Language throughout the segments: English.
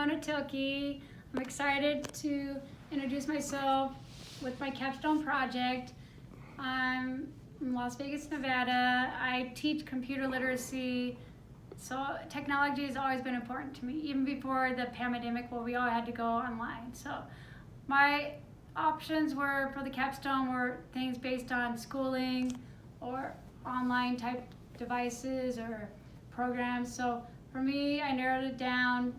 Mona Tilke. I'm excited to introduce myself with my Capstone project. I'm in Las Vegas, Nevada. I teach computer literacy, so technology has always been important to me, even before the pandemic where we all had to go online. So my options were for the Capstone were things based on schooling or online type devices or programs. So for me, I narrowed it down,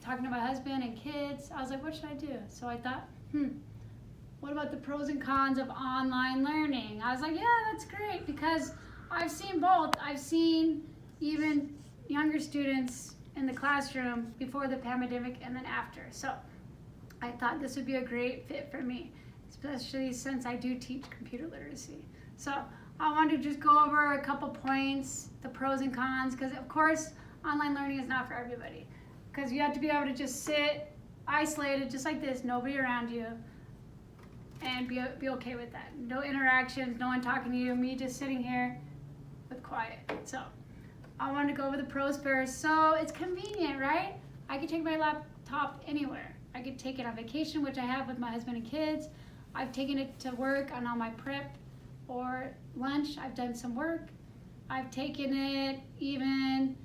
talking to my husband and kids. I was like, what should I do? So I thought, what about the pros and cons of online learning? I was like, yeah, that's great, because I've seen both. I've seen even younger students in the classroom before the pandemic and then after. So I thought this would be a great fit for me, especially since I do teach computer literacy. So I wanted to just go over a couple points, the pros and cons, because of course, online learning is not for everybody, because you have to be able to just sit isolated just like this, nobody around you, and be okay with that. No interactions, no one talking to you, me just sitting here with quiet. So I wanted to go over the pros first. So it's convenient, right? I could take my laptop anywhere. I could take it on vacation, which I have with my husband and kids. I've taken it to work on all my prep or lunch. I've done some work. I've taken it even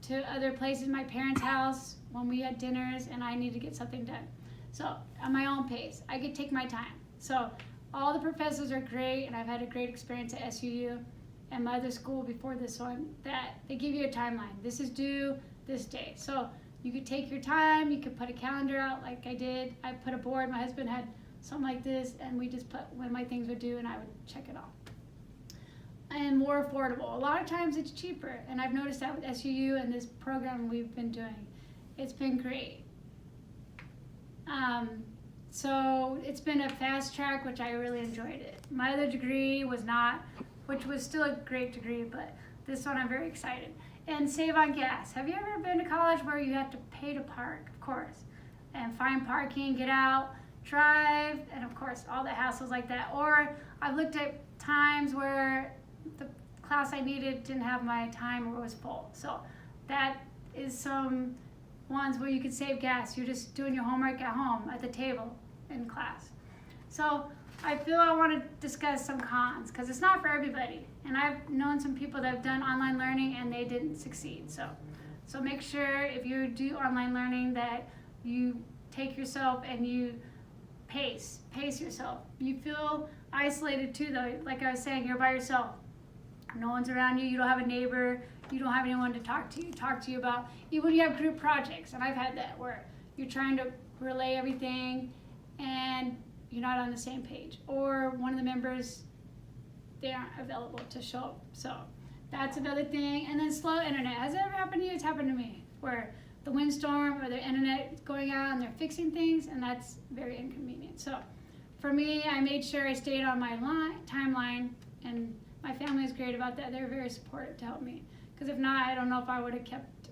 to other places, my parents' house, when we had dinners and I need to get something done. So at my own pace, I could take my time. So all the professors are great, and I've had a great experience at SUU and my other school before this one, that they give you a timeline. This is due this day. So you could take your time, you could put a calendar out like I did. I put a board, my husband had something like this, and we just put when my things were due and I would check it off. And more affordable. A lot of times it's cheaper, and I've noticed that with SUU and this program we've been doing. It's been great. So it's been a fast track, which I really enjoyed it. My other degree was not, which was still a great degree, but this one I'm very excited. And save on gas. Have you ever been to college where you have to pay to park? Of course. And find parking, get out, drive, and of course all the hassles like that. Or I've looked at times where the class I needed didn't have my time or was full. So that is some ones where you can save gas. You're just doing your homework at home at the table in class. So I feel I want to discuss some cons, because it's not for everybody. And I've known some people that have done online learning and they didn't succeed. So make sure if you do online learning that you take yourself and you pace yourself. You feel isolated too, though. Like I was saying, you're by yourself. No one's around you. You don't have a neighbor. You don't have anyone to talk to you about. Even when you have group projects, and I've had that, where you're trying to relay everything and you're not on the same page, or one of the members, they aren't available to show up. So that's another thing. And then slow internet. Has it ever happened to you? It's happened to me, where the windstorm or the internet is going out and they're fixing things, and that's very inconvenient. So for me, I made sure I stayed on my timeline, and my family is great about that. They're very supportive to help me, because if not, I don't know if I would have kept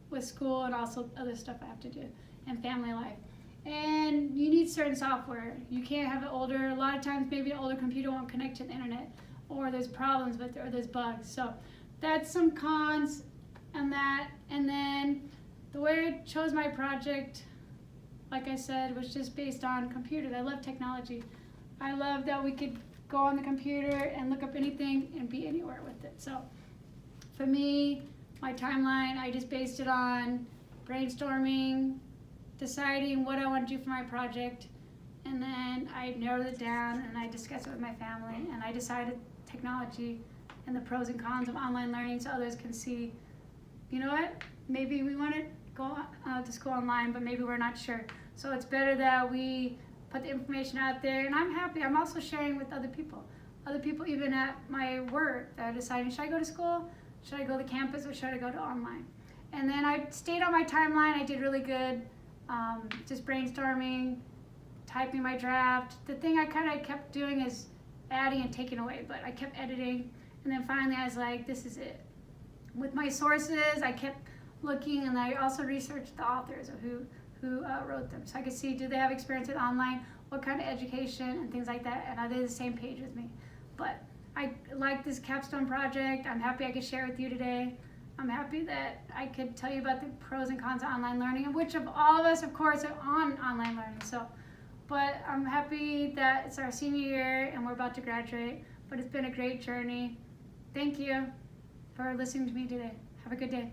with school and also other stuff I have to do and family life. And you need certain software. You can't have a lot of times maybe an older computer won't connect to the internet, or there's problems with it, or there's bugs. So that's some cons on that. And then the way I chose my project, like I said, was just based on computers. I love technology. I love that we could go on the computer and look up anything and be anywhere with it. So for me, my timeline, I just based it on brainstorming, deciding what I want to do for my project, and then I narrowed it down and I discussed it with my family, and I decided technology and the pros and cons of online learning, so others can see, you know what, maybe we want to go to school online, but maybe we're not sure. So it's better that we put the information out there, and I'm happy. I'm also sharing with other people even at my work, that are deciding, should I go to school, should I go to campus, or should I go to online? And then I stayed on my timeline. I did really good. Just brainstorming, typing my draft. The thing I kind of kept doing is adding and taking away, but I kept editing, and then finally I was like, this is it. With my sources, I kept looking, and I also researched the authors of who wrote them, so I could see, do they have experience with online, what kind of education, and things like that, and are they the same page as me? But I like this Capstone project. I'm happy I could share it with you today. I'm happy that I could tell you about the pros and cons of online learning, and which of all of us, of course, are on online learning. But I'm happy that it's our senior year and we're about to graduate, but it's been a great journey. Thank you for listening to me today. Have a good day.